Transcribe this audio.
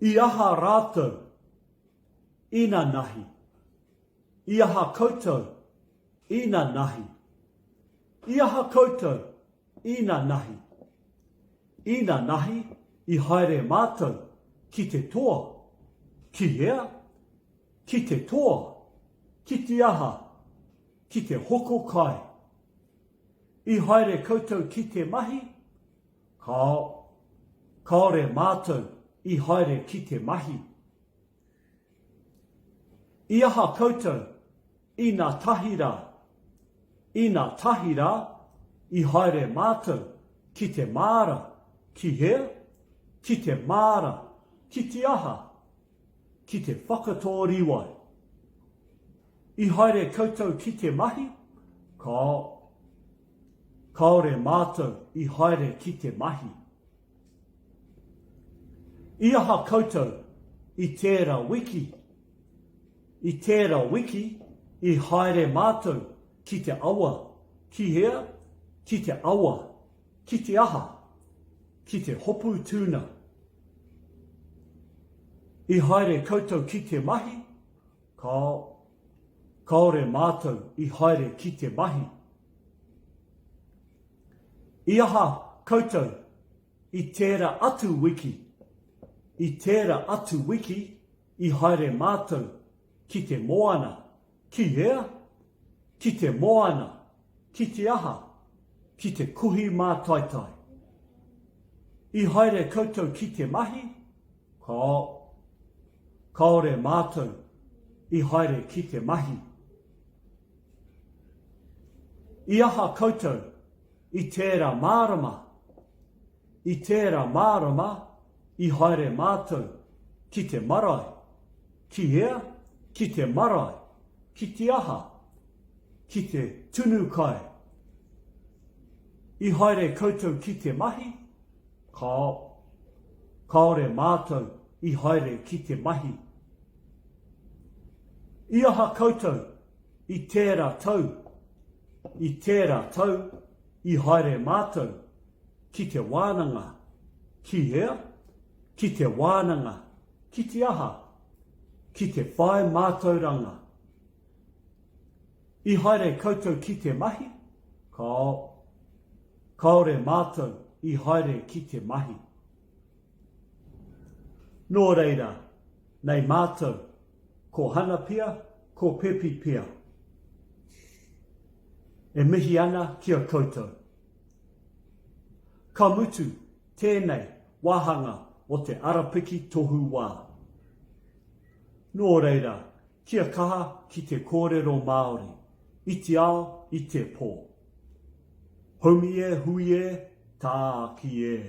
I aha rātou, ina nahi. I aha koutou, ina nahi. I aha koutou, ina nahi. Ina nahi, I haere mātou, ki te toa, ki hea, ki te toa, ki te aha, ki te hoko kai. I haere koutou ki te mahi, kaore mātou, I haere ki te mahi. I aha koutou, I nā tahira. I nā tahira, I haere mātou, ki te māra, ki hea, ki te māra, ki te aha, ki te whakatōriwai. I haere koutou ki te mahi, kaore mātou, I haere ki te mahi. I aha koutou, I tērā wiki. I tērā wiki, I haere mātou, ki te awa, ki hea, ki te awa, ki te aha, ki te hopu tūna. I haere koutou ki te mahi, kaore mātou, I haere ki te mahi. I aha koutou, I tērā atu wiki. I tērā atu wiki, I haere mātou, ki te moana, ki hea, ki te moana, ki te aha, ki te kuhi mātaitai. I haere koutou ki te mahi, kaore mātou, I haere ki te mahi. I aha koutou, I tērā mārama. I tērā mārama, I haere mātou, ki te marae, ki hea, ki te marae, ki te aha, ki te tunu kai. I haere koutou ki te mahi, kaore mātou, I haere ki te mahi. I aha koutou, I tērā tau. I tērā tau, I haere mātou, ki te wānanga, ki hea, ki te wānanga, ki te aha, ki te whae mātauranga. I haere koutou ki te mahi, kaore mātou, I haere ki te mahi. Nō reira, nei mātou, ko hana pia, ko pepi pia. E mihi ana kia koutou. Ka mutu tēnei wāhanga o te arapiki tohu wā. Nō reira, kia kaha ki te kōrero Māori, I te ao, I te pō. Haumi e, hui e, tā ki e.